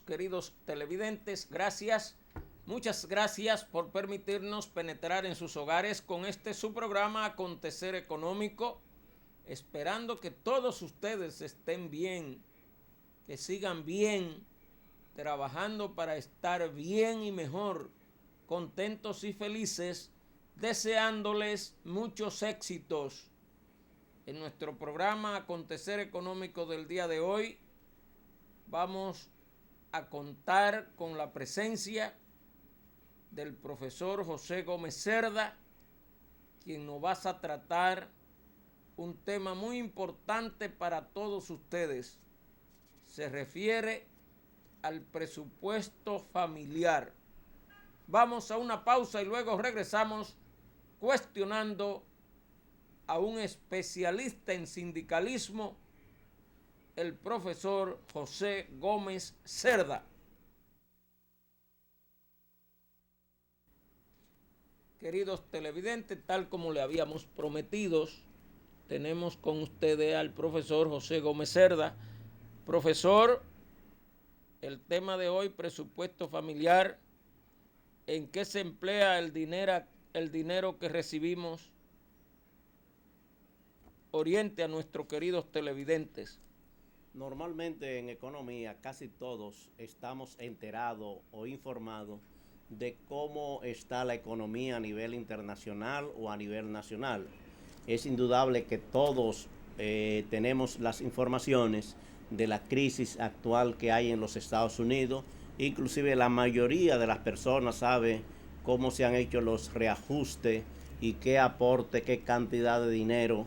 queridos televidentes. Gracias, muchas gracias por permitirnos penetrar en sus hogares con este su programa Acontecer Económico, esperando que todos ustedes estén bien, que sigan bien, trabajando para estar bien y mejor, contentos y felices, deseándoles muchos éxitos. En nuestro programa Acontecer Económico del día de hoy vamos a contar con la presencia del profesor José Gómez Cerda, quien nos va a tratar un tema muy importante para todos ustedes. Se refiere al presupuesto familiar. Vamos a una pausa y luego regresamos cuestionando a un especialista en sindicalismo, el profesor José Gómez Cerda. Queridos televidentes, tal como le habíamos prometido, tenemos con ustedes al profesor José Gómez Cerda. Profesor, el tema de hoy, presupuesto familiar, ¿en qué se emplea el dinero que recibimos? Oriente a nuestros queridos televidentes. Normalmente en economía casi todos estamos enterados o informados de cómo está la economía a nivel internacional o a nivel nacional. Es indudable que todos tenemos las informaciones de la crisis actual que hay en los Estados Unidos. Inclusive la mayoría de las personas sabe cómo se han hecho los reajustes y qué aporte, qué cantidad de dinero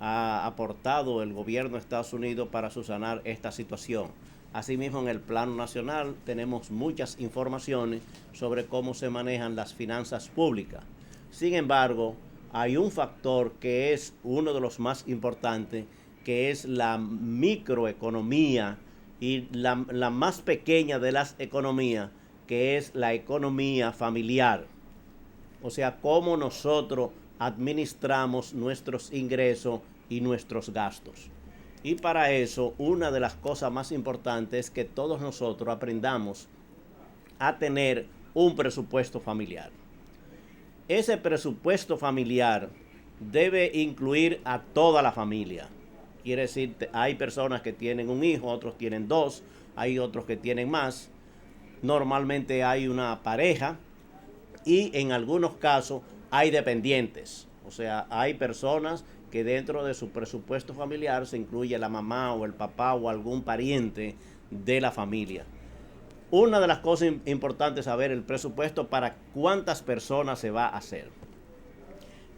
ha aportado el gobierno de Estados Unidos para subsanar esta situación. Asimismo, en el plano nacional tenemos muchas informaciones sobre cómo se manejan las finanzas públicas. Sin embargo, hay un factor que es uno de los más importantes, que es la microeconomía y la más pequeña de las economías, que es la economía familiar. O sea, cómo nosotros administramos nuestros ingresos y nuestros gastos. Y para eso, una de las cosas más importantes es que todos nosotros aprendamos a tener un presupuesto familiar. Ese presupuesto familiar debe incluir a toda la familia. Quiere decir, hay personas que tienen un hijo, otros tienen dos, hay otros que tienen más. Normalmente hay una pareja y en algunos casos hay dependientes. O sea, hay personas que dentro de su presupuesto familiar se incluye la mamá o el papá o algún pariente de la familia. Una de las cosas importantes es saber el presupuesto para cuántas personas se va a hacer.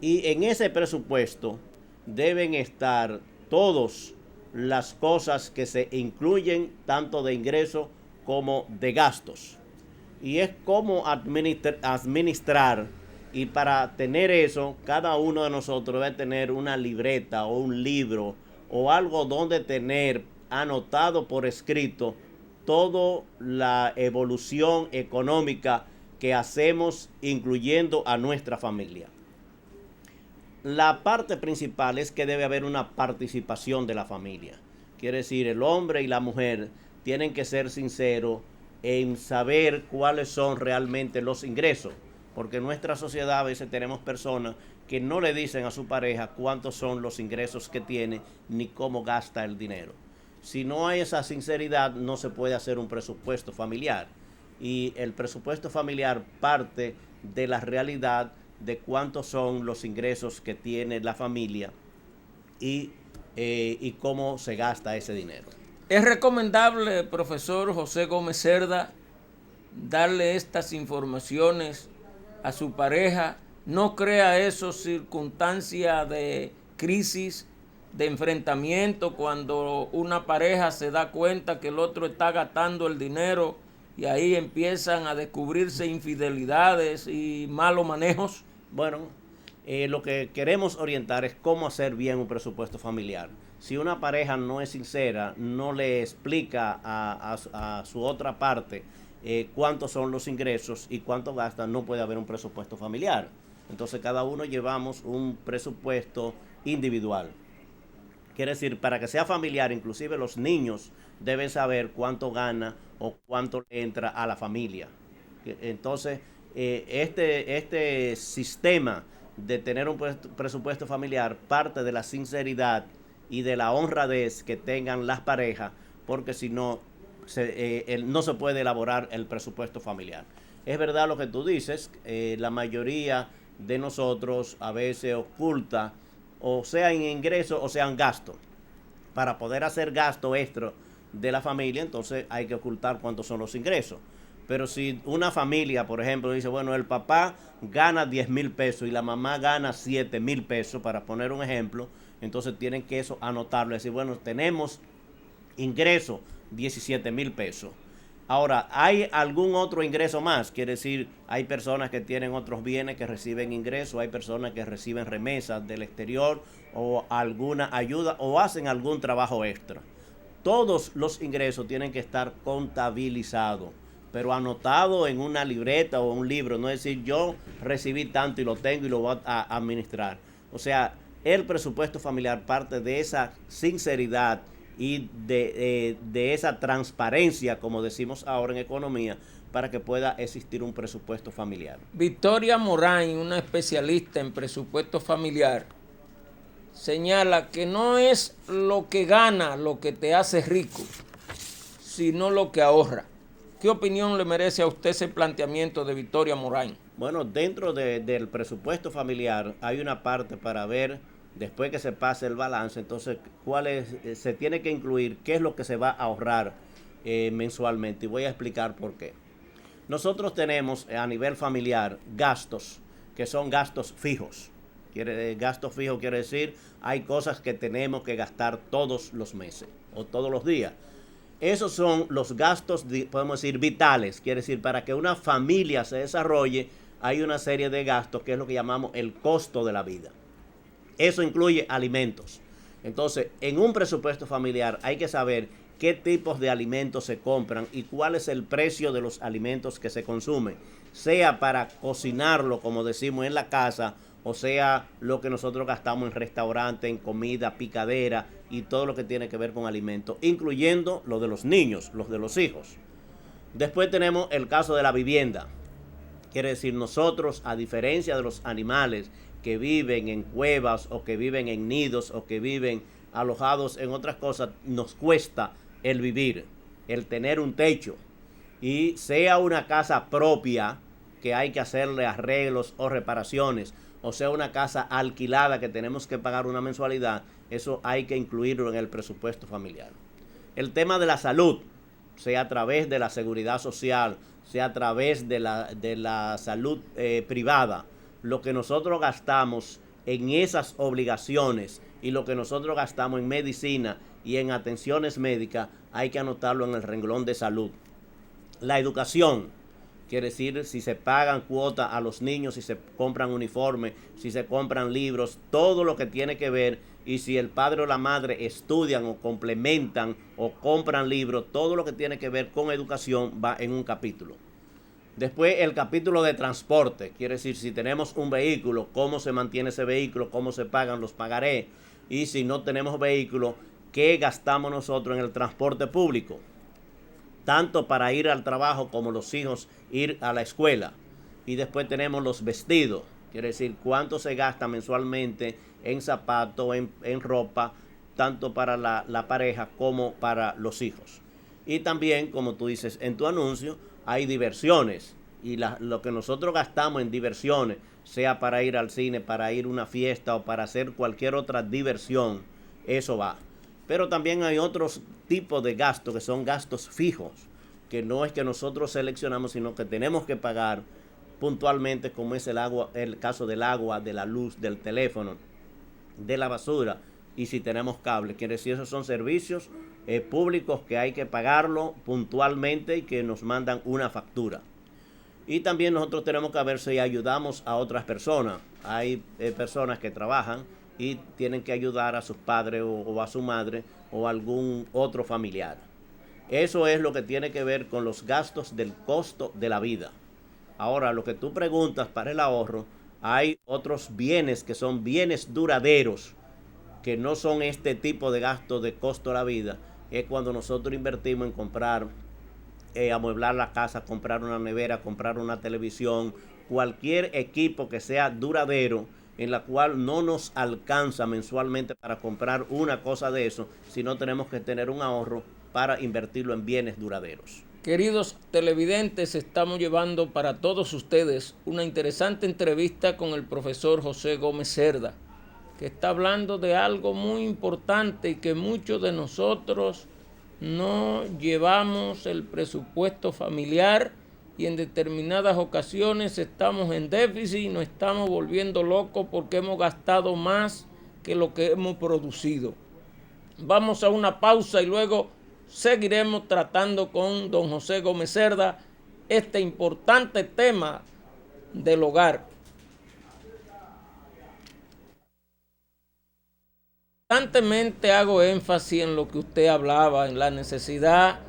Y en ese presupuesto deben estar todas las cosas que se incluyen, tanto de ingresos como de gastos. Y es cómo administrar. Y para tener eso, cada uno de nosotros debe tener una libreta o un libro o algo donde tener anotado por escrito toda la evolución económica que hacemos, incluyendo a nuestra familia. La parte principal es que debe haber una participación de la familia. Quiere decir, el hombre y la mujer tienen que ser sinceros en saber cuáles son realmente los ingresos. Porque en nuestra sociedad a veces tenemos personas que no le dicen a su pareja cuántos son los ingresos que tiene ni cómo gasta el dinero. Si no hay esa sinceridad, no se puede hacer un presupuesto familiar. Y el presupuesto familiar parte de la realidad de cuántos son los ingresos que tiene la familia y cómo se gasta ese dinero. Es recomendable, profesor José Gómez Cerda, darle estas informaciones a su pareja. No crea eso circunstancias de crisis, de enfrentamiento, cuando una pareja se da cuenta que el otro está gastando el dinero y ahí empiezan a descubrirse infidelidades y malos manejos. Bueno, lo que queremos orientar es cómo hacer bien un presupuesto familiar. Si una pareja no es sincera, no le explica a su otra parte cuántos son los ingresos y cuánto gastan, no puede haber un presupuesto familiar. Entonces cada uno llevamos un presupuesto individual. Quiere decir, para que sea familiar, inclusive los niños deben saber cuánto gana o cuánto le entra a la familia. Entonces, este sistema de tener un presupuesto familiar parte de la sinceridad y de la honradez que tengan las parejas, porque si no, no se puede elaborar el presupuesto familiar. Es verdad lo que tú dices, la mayoría de nosotros a veces oculta, o sea en ingresos o sea en gastos. Para poder hacer gasto extra de la familia, entonces hay que ocultar cuántos son los ingresos. Pero si una familia, por ejemplo, dice, bueno, el papá gana 10,000 pesos y la mamá gana 7,000 pesos, para poner un ejemplo, entonces tienen que eso anotarlo, decir, bueno, tenemos ingreso 17,000 pesos. Ahora, ¿hay algún otro ingreso más? Quiere decir, hay personas que tienen otros bienes que reciben ingresos, hay personas que reciben remesas del exterior o alguna ayuda o hacen algún trabajo extra. Todos los ingresos tienen que estar contabilizados, pero anotado en una libreta o un libro, no es decir, yo recibí tanto y lo tengo y lo voy a administrar. O sea, el presupuesto familiar parte de esa sinceridad y de esa transparencia, como decimos ahora en economía, para que pueda existir un presupuesto familiar. Victoria Morain, una especialista en presupuesto familiar, señala que no es lo que gana lo que te hace rico, sino lo que ahorra. ¿Qué opinión le merece a usted ese planteamiento de Victoria Morain? Bueno, dentro del presupuesto familiar hay una parte para ver, después que se pase el balance, entonces se tiene que incluir qué es lo que se va a ahorrar mensualmente, y voy a explicar por qué. Nosotros tenemos a nivel familiar gastos que son gastos fijos. Gastos fijos quiere decir, hay cosas que tenemos que gastar todos los meses o todos los días. Esos son los gastos, podemos decir, vitales. Quiere decir, para que una familia se desarrolle, hay una serie de gastos que es lo que llamamos el costo de la vida. Eso incluye alimentos. Entonces, en un presupuesto familiar hay que saber qué tipos de alimentos se compran y cuál es el precio de los alimentos que se consumen, sea para cocinarlo, como decimos, en la casa, o sea lo que nosotros gastamos en restaurante, en comida, picadera y todo lo que tiene que ver con alimentos, incluyendo lo de los niños, los de los hijos. Después tenemos el caso de la vivienda. Quiere decir, nosotros, a diferencia de los animales que viven en cuevas o que viven en nidos o que viven alojados en otras cosas, nos cuesta el vivir, el tener un techo, y sea una casa propia que hay que hacerle arreglos o reparaciones, o sea una casa alquilada que tenemos que pagar una mensualidad, eso hay que incluirlo en el presupuesto familiar. El tema de la salud, sea a través de la seguridad social, sea a través de la salud privada, lo que nosotros gastamos en esas obligaciones y lo que nosotros gastamos en medicina y en atenciones médicas, hay que anotarlo en el renglón de salud. La educación, quiere decir, si se pagan cuotas a los niños, si se compran uniformes, si se compran libros, todo lo que tiene que ver, y si el padre o la madre estudian o complementan o compran libros, todo lo que tiene que ver con educación va en un capítulo. Después el capítulo de transporte, quiere decir, si tenemos un vehículo, cómo se mantiene ese vehículo, cómo se pagan los pagarés, y si no tenemos vehículo, qué gastamos nosotros en el transporte público, tanto para ir al trabajo como los hijos ir a la escuela. Y después tenemos los vestidos, quiere decir, cuánto se gasta mensualmente en zapatos, en ropa, tanto para la pareja como para los hijos. Y también, como tú dices en tu anuncio, hay diversiones, y lo que nosotros gastamos en diversiones, sea para ir al cine, para ir a una fiesta o para hacer cualquier otra diversión, eso va. Pero también hay otros tipos de gastos que son gastos fijos, que no es que nosotros seleccionamos, sino que tenemos que pagar puntualmente, como es el agua, el caso del agua, de la luz, del teléfono, de la basura, y si tenemos cable. Quiere decir, esos son servicios públicos que hay que pagarlo puntualmente y que nos mandan una factura. Y también nosotros tenemos que ver si ayudamos a otras personas. Hay personas que trabajan y tienen que ayudar a sus padres o a su madre o a algún otro familiar. Eso es lo que tiene que ver con los gastos del costo de la vida. Ahora, lo que tú preguntas para el ahorro, hay otros bienes que son bienes duraderos, que no son este tipo de gastos de costo de la vida. Es cuando nosotros invertimos en comprar amueblar la casa, comprar una nevera, comprar una televisión, cualquier equipo que sea duradero, en la cual no nos alcanza mensualmente para comprar una cosa de eso, sino tenemos que tener un ahorro para invertirlo en bienes duraderos. Queridos televidentes, estamos llevando para todos ustedes una interesante entrevista con el profesor José Gómez Cerda, que está hablando de algo muy importante y que muchos de nosotros no llevamos el presupuesto familiar y en determinadas ocasiones estamos en déficit y nos estamos volviendo locos porque hemos gastado más que lo que hemos producido. Vamos a una pausa y luego seguiremos tratando con don José Gómez Cerda este importante tema del hogar. Constantemente hago énfasis en lo que usted hablaba, en la necesidad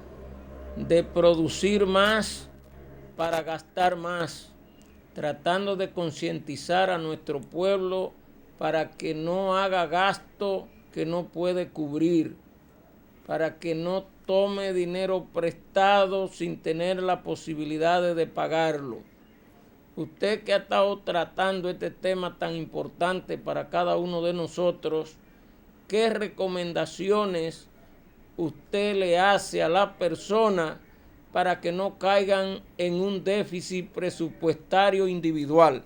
de producir más para gastar más, tratando de concientizar a nuestro pueblo para que no haga gasto que no puede cubrir, para que no tome dinero prestado sin tener la posibilidad de pagarlo. Usted que ha estado tratando este tema tan importante para cada uno de nosotros, ¿qué recomendaciones usted le hace a la persona para que no caigan en un déficit presupuestario individual?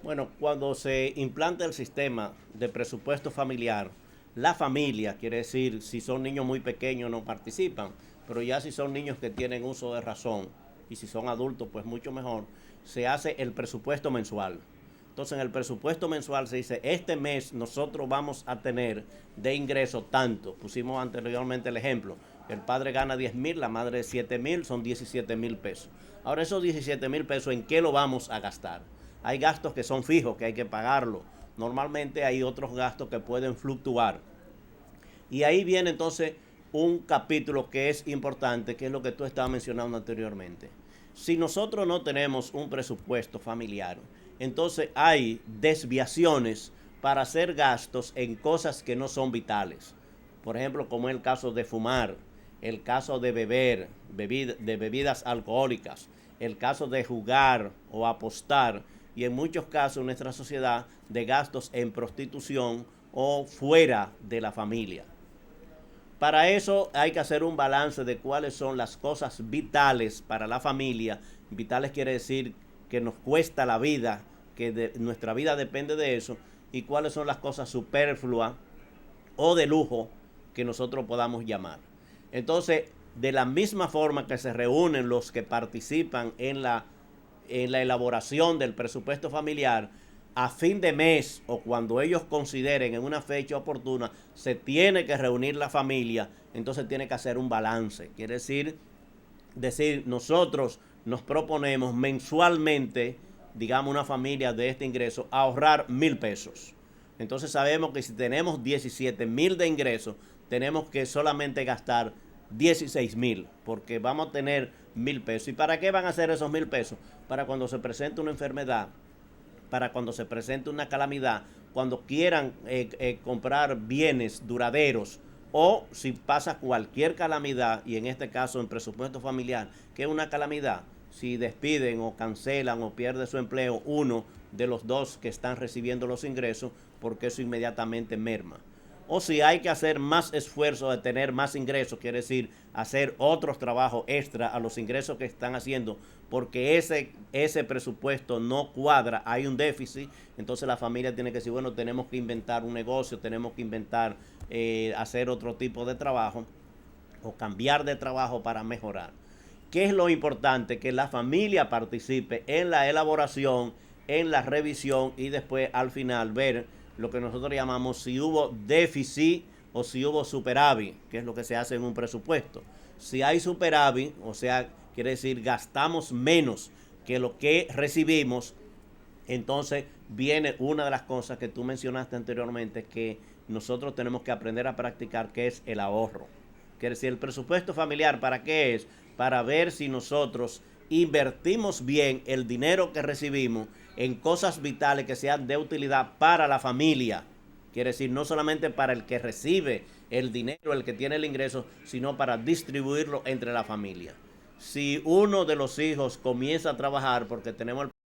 Bueno, cuando se implanta el sistema de presupuesto familiar, la familia, quiere decir, si son niños muy pequeños no participan, pero ya si son niños que tienen uso de razón y si son adultos, pues mucho mejor, se hace el presupuesto mensual. Entonces en el presupuesto mensual se dice, este mes nosotros vamos a tener de ingreso tanto. Pusimos anteriormente el ejemplo, el padre gana 10,000, la madre 7,000, son 17,000 pesos. Ahora esos 17,000 pesos, ¿en qué lo vamos a gastar? Hay gastos que son fijos, que hay que pagarlo. Normalmente hay otros gastos que pueden fluctuar. Y ahí viene entonces un capítulo que es importante, que es lo que tú estabas mencionando anteriormente. Si nosotros no tenemos un presupuesto familiar, entonces hay desviaciones para hacer gastos en cosas que no son vitales. Por ejemplo, como es el caso de fumar, el caso de beber, de bebidas alcohólicas, el caso de jugar o apostar, y en muchos casos en nuestra sociedad de gastos en prostitución o fuera de la familia. Para eso hay que hacer un balance de cuáles son las cosas vitales para la familia. Vitales quiere decir que nos cuesta la vida, que nuestra vida depende de eso, y cuáles son las cosas superfluas o de lujo que nosotros podamos llamar. Entonces, de la misma forma que se reúnen los que participan en la elaboración del presupuesto familiar, a fin de mes o cuando ellos consideren en una fecha oportuna, se tiene que reunir la familia, entonces tiene que hacer un balance. Quiere decir, nosotros nos proponemos mensualmente, digamos una familia de este ingreso, ahorrar 1,000 pesos. Entonces sabemos que si tenemos 17,000 de ingresos, tenemos que solamente gastar 16,000, porque vamos a tener 1,000 pesos. ¿Y para qué van a hacer esos 1,000 pesos? Para cuando se presente una enfermedad, para cuando se presente una calamidad, cuando quieran comprar bienes duraderos, o si pasa cualquier calamidad, y en este caso en presupuesto familiar, ¿qué es una calamidad? Si despiden o cancelan o pierde su empleo uno de los dos que están recibiendo los ingresos, porque eso inmediatamente merma. O si hay que hacer más esfuerzo de tener más ingresos, quiere decir hacer otros trabajos extra a los ingresos que están haciendo, porque ese presupuesto no cuadra, hay un déficit, entonces la familia tiene que decir, bueno, tenemos que inventar un negocio, tenemos que inventar hacer otro tipo de trabajo o cambiar de trabajo para mejorar. ¿Qué es lo importante? Que la familia participe en la elaboración, en la revisión y después al final ver lo que nosotros llamamos si hubo déficit o si hubo superávit, que es lo que se hace en un presupuesto. Si hay superávit, o sea, quiere decir gastamos menos que lo que recibimos, entonces viene una de las cosas que tú mencionaste anteriormente que nosotros tenemos que aprender a practicar, que es el ahorro. Quiere decir, el presupuesto familiar, ¿para qué es? Para ver si nosotros invertimos bien el dinero que recibimos en cosas vitales que sean de utilidad para la familia. Quiere decir, no solamente para el que recibe el dinero, el que tiene el ingreso, sino para distribuirlo entre la familia. si uno de los hijos comienza a trabajar, porque tenemos